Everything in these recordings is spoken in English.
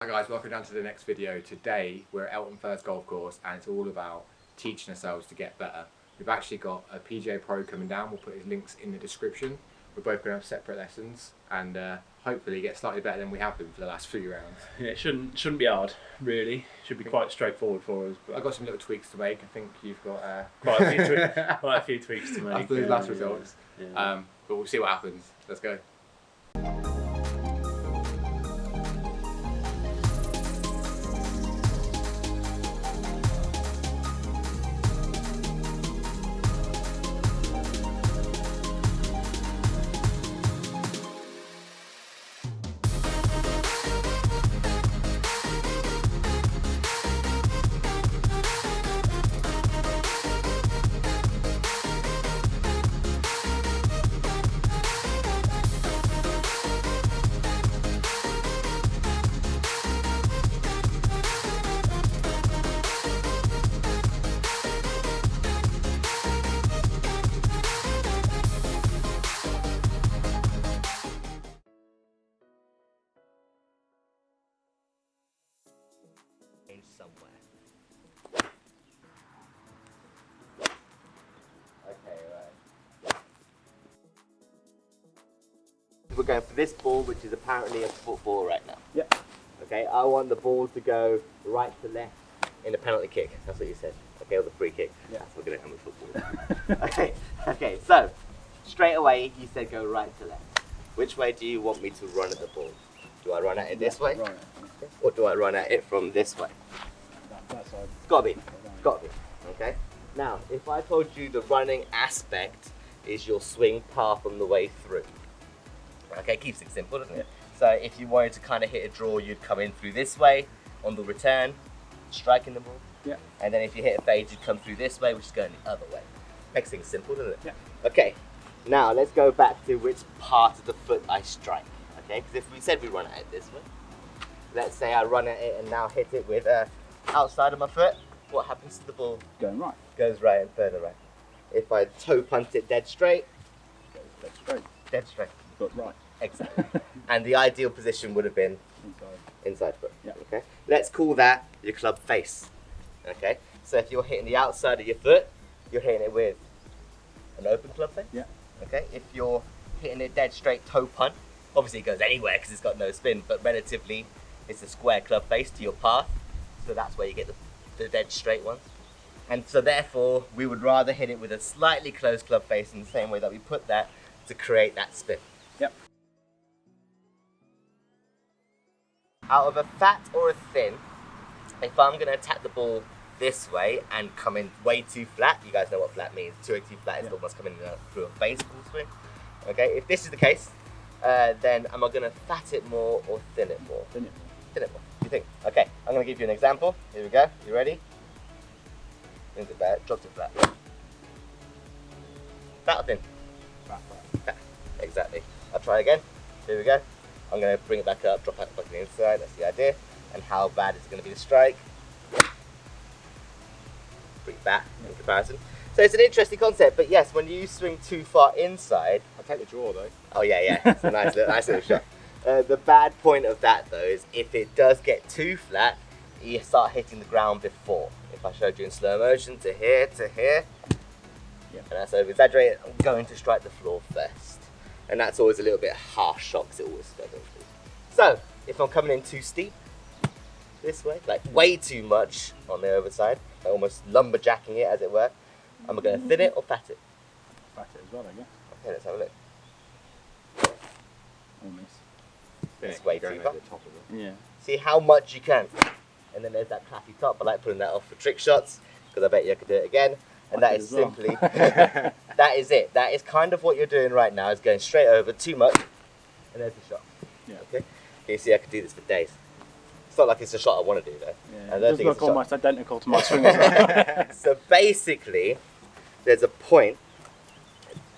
Hi guys, welcome down to the next video. Today we're at Elton Furze Golf Course and it's all about teaching ourselves to get better. We've actually got a PGA Pro coming down, we'll put his links in the description. We're both going to have separate lessons and hopefully get slightly better than we have been for the last few rounds. Yeah, it shouldn't be hard, really. Should be quite straightforward for us. But I've got some little tweaks to make. I think you've got quite a few tweaks to make. after those last results. Yeah. But we'll see what happens. Let's go. Somewhere. Okay, right. We're going for this ball, which is apparently a football right now. Yep. Okay, I want the ball to go right to left in a penalty kick. That's what you said. Okay, or the free kick. Yeah. That's what we're going to football. Okay, so straight away you said go right to left. Which way do you want me to run at the ball? Do I run at it this way? Right. Or do I run at it from this way? That side. It's got to be. It's got to be. Okay? Now, if I told you the running aspect is your swing path on the way through. Okay, keeps it simple, doesn't it? So if you wanted to kind of hit a draw, you'd come in through this way on the return, striking the ball. Yeah. And then if you hit a fade, you'd come through this way, which is going the other way. Makes things simple, doesn't it? Yeah. Okay, now let's go back to which part of the foot I strike. Okay, because if we said we run at it this way, let's say I run at it and now hit it with outside of my foot, what happens to the ball? Going right. Goes right and further right. If I toe punt it dead straight, Goes dead straight. dead straight. But right. Exactly. And the ideal position would have been Inside. inside foot. Yeah. Okay. Let's call that your club face. Okay. So if you're hitting the outside of your foot, you're hitting it with an open club face. Yeah. Okay. If you're hitting it dead straight toe punt, obviously it goes anywhere because it's got no spin, but relatively it's a square club face to your path. So that's where you get the dead straight ones. And so therefore we would rather hit it with a slightly closed club face in the same way that we put that to create that spin. Yep. Out of a fat or a thin, if I'm going to attack the ball this way and come in way too flat, you guys know what flat means. Way too flat is almost coming in through a baseball swing. Okay, if this is the case, then am I going to fat it more or thin it more? Then it. Thin it more. What do you think? Okay, I'm going to give you an example. Here we go. You ready? Is it bad? Dropped it flat. Fat or thin? Fat. Fat. Exactly. I'll try again. Here we go. I'm going to bring it back up, drop out back to the inside. That's the idea. And how bad is it going to be to strike? Pretty fat in comparison. So it's an interesting concept, but yes, when you swing too far inside. I'll take the draw though. Oh yeah. It's a nice little shot. The bad point of that though is if it does get too flat, you start hitting the ground before. If I showed you in slow motion to here, Yeah. and that's over exaggerated, I'm going to strike the floor first. And that's always a little bit harsh shot because it always goes over. So if I'm coming in too steep, this way, like way too much on the overside, like almost lumberjacking it as it were, am I going to thin it or fat it? Fat it as well, I guess. Okay, let's have a look. Almost. It's way Going too far. over the top of it. Yeah. See how much you can. And then there's that clappy top. I like putting that off for trick shots because I bet you I could do it again. And that could is as well. simply, that is it. That is kind of what you're doing right now, is going straight over too much. And there's the shot. Yeah. Okay. Can you see I could do this for days? It's not like it's a shot I want to do though. Yeah. I It don't does think look it's a shot. almost identical to my swing as well. So basically, there's a point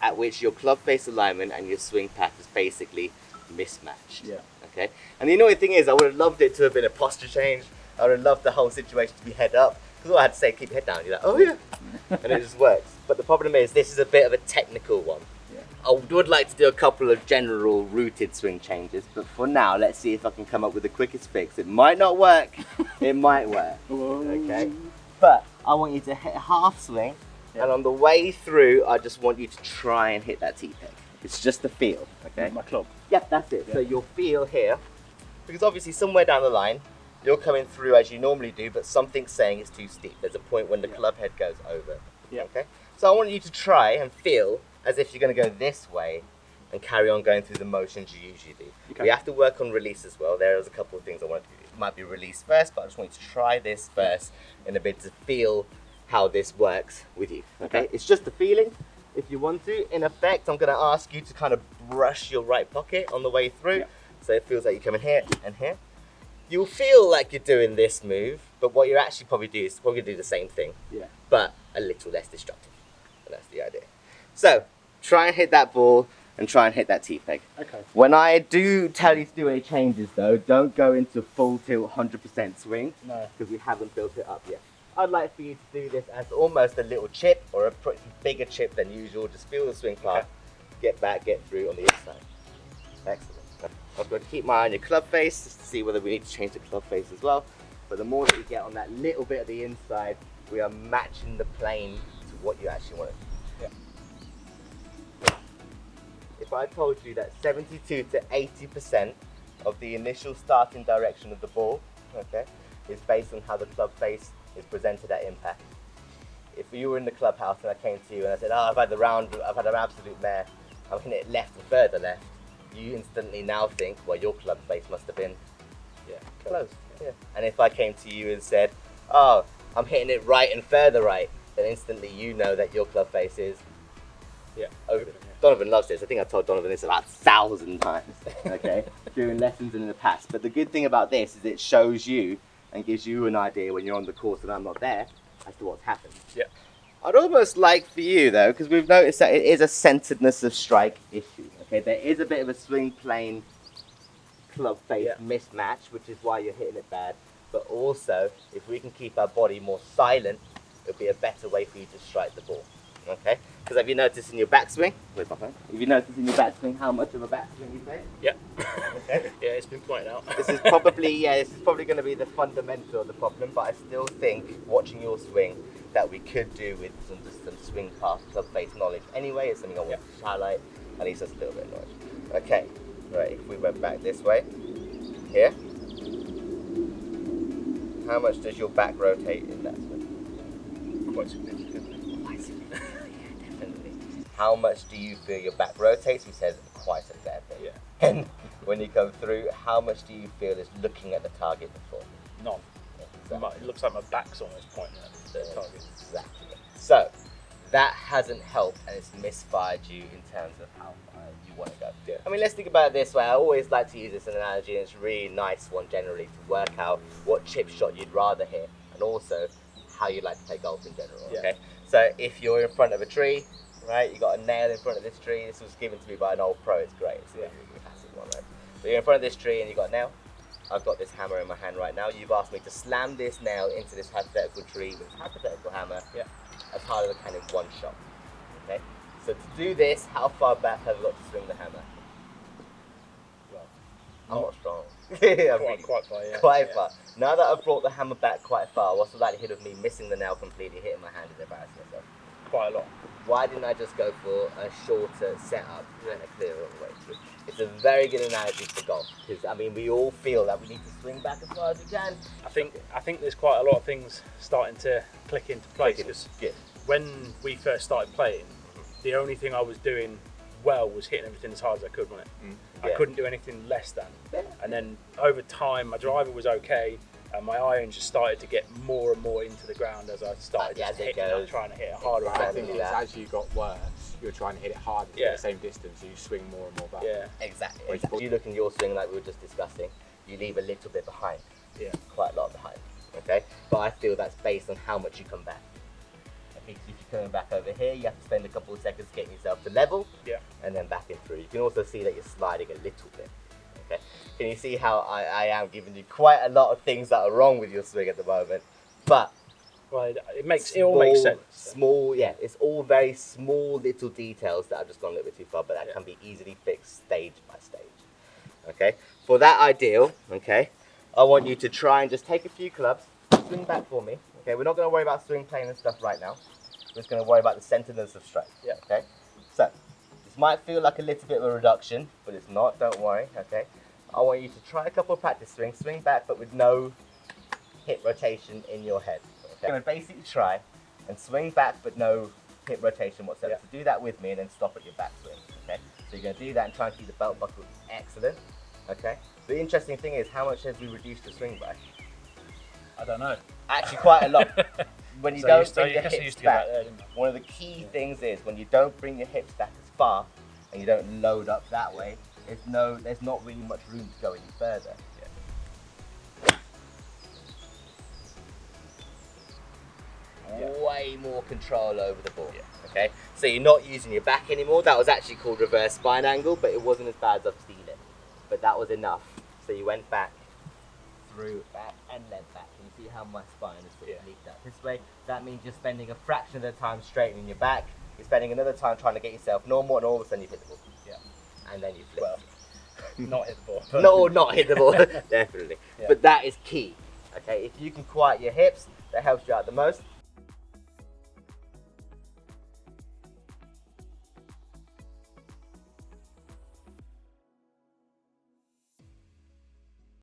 at which your club face alignment and your swing path is basically mismatched. Yeah. Okay. And the annoying thing is, I would have loved it to have been a posture change. I would have loved the whole situation to be head up. Because all I had to say, keep your head down. You're like, oh yeah. And it just works. But the problem is, this is a bit of a technical one. Yeah. I would like to do a couple of general rooted swing changes, but for now, let's see if I can come up with the quickest fix. It might not work, it might work. Okay, but I want you to hit a half swing, and on the way through, I just want you to try and hit that tee peg. It's just the feel, okay? My club. Yep, that's it. So you'll feel here, because obviously somewhere down the line, you're coming through as you normally do, but something's saying it's too steep. There's a point when the club head goes over. Yeah. Okay. So I want you to try and feel as if you're going to go this way and carry on going through the motions you usually do. Okay. We have to work on release as well. There's a couple of things I want to do. It might be release first, but I just want you to try this first in a bit to feel how this works with you. Okay. It's just a feeling. If you want to, in effect, I'm going to ask you to kind of brush your right pocket on the way through. Yeah. So it feels like you're coming here and here. You'll feel like you're doing this move, but what you're actually probably do is probably do the same thing, but a little less destructive. And that's the idea. So try and hit that ball and try and hit that tee peg. Okay. When I do tell you to do any changes though, don't go into full tilt 100% swing, No. because we haven't built it up yet. I'd like for you to do this as almost a little chip or a pretty bigger chip than usual. Just feel the swing path, get back, get through on the inside. Excellent. I'm going to keep my eye on your club face just to see whether we need to change the club face as well. But the more that we get on that little bit of the inside, we are matching the plane to what you actually want to do. Yeah. If I told you that 72 to 80% of the initial starting direction of the ball, okay, is based on how the club face is presented at impact. If you were in the clubhouse and I came to you and I said, I've had an absolute mare, I'm hitting it left and further left, you instantly now think, well, your club face must have been close. Yeah. And if I came to you and said, oh, I'm hitting it right and further right, then instantly you know that your club face is open. Donovan loves this. I think I've told Donovan this about 1,000 times, okay, during lessons and in the past. But the good thing about this is it shows you and gives you an idea when you're on the course and I'm not there as to what's happened. Yeah. I'd almost like for you though, because we've noticed that it is a centeredness of strike issue. Okay, there is a bit of a swing plane club face mismatch, which is why you're hitting it bad. But also, if we can keep our body more silent, it'll be a better way for you to strike the ball. Okay? Because have you noticed in your backswing? Where's my phone? Have you noticed in your backswing how much of a backswing you play? Yeah. Okay. Yeah, it's been pointed out. This is probably going to be the fundamental of the problem, but I still think watching your swing that we could do with some swing path club face knowledge anyway. It's something I want to highlight, at least just a little bit of knowledge. Okay, right, if we went back this way, here, how much does your back rotate in that swing? Quite significantly. Yeah, definitely. How much do you feel your back rotates? We said quite a fair bit. Yeah. And when you come through, how much do you feel is looking at the target before? None. Exactly. It looks like my back's almost pointing at the target. Exactly. So that hasn't helped, and it's misfired you in terms of how far you want to go. Yeah. I mean, let's think about it this way. I always like to use this analogy, and it's a really nice one generally to work out what chip shot you'd rather hit, and also how you like to play golf in general. Yeah. Okay. So if you're in front of a tree, right, you got a nail in front of this tree. This was given to me by an old pro. It's great. It's a classic one, right? So you're in front of this tree, and you got a nail. I've got this hammer in my hand right now. You've asked me to slam this nail into this hypothetical tree with this hypothetical hammer as hard as I can in one shot. Okay? So to do this, how far back have I got to swing the hammer? Well, I'm not strong. quite far, yeah. Quite far. Now that I've brought the hammer back quite far, what's the likelihood of me missing the nail completely, hitting my hand and embarrassing myself? Quite a lot. Why didn't I just go for a shorter setup and a clearer all the way through? It's a very good analogy for golf, because I mean we all feel that we need to swing back as far as we can. I think there's quite a lot of things starting to click into place, because when we first started playing, the only thing I was doing well was hitting everything as hard as I could, wasn't it? I couldn't do anything less than. And then over time, my driver was okay, and my irons just started to get more and more into the ground as I started just hitting it, trying to hit it harder and I harder. think it's as you got worse, you're trying to hit it harder to the same distance, so you swing more and more back. Yeah. Exactly. You look in your swing like we were just discussing, you leave a little bit behind. Yeah. Quite a lot behind. Okay? But I feel that's based on how much you come back. Because if you're coming back over here, you have to spend a couple of seconds getting yourself to level, and then back in through. You can also see that you're sliding a little bit. Okay? Can you see how I am giving you quite a lot of things that are wrong with your swing at the moment? But Well, it all makes sense. Small, yeah, it's all very small little details that have just gone a little bit too far, but that can be easily fixed stage by stage. Okay, for that ideal, okay, I want you to try and just take a few clubs, swing back for me. Okay, we're not going to worry about swing plane and stuff right now. We're just going to worry about the centeredness of strike. Yeah. Okay, so this might feel like a little bit of a reduction, but it's not. Don't worry. Okay, I want you to try a couple of practice swings, swing back, but with no hip rotation in your head. Okay, I'm going to basically try and swing back, but no hip rotation whatsoever. Yeah. So do that with me, and then stop at your backswing. Okay, so you're going to do that and try and keep the belt buckle excellent. Okay. The interesting thing is, how much have we reduced the swing by? I don't know. Actually, quite a lot. When you don't bring your I hips used to back, get that there, didn't I? one of the key things is when you don't bring your hips back as far and you don't load up that way, there's not really much room to go any further. Way more control over the ball. Okay, so you're not using your back anymore. That was actually called reverse spine angle, but it wasn't as bad as I've seen it. But that was enough. So you went back, through, back, and then back. And you see how my spine is sort of leaked out this way. That means you're spending a fraction of the time straightening your back. You're spending another time trying to get yourself normal, and all of a sudden you hit the ball. Yeah. And then you flip. Well, not hit the ball. No, not hit the ball, definitely. Yeah. But that is key. Okay, if you can quiet your hips, that helps you out the most.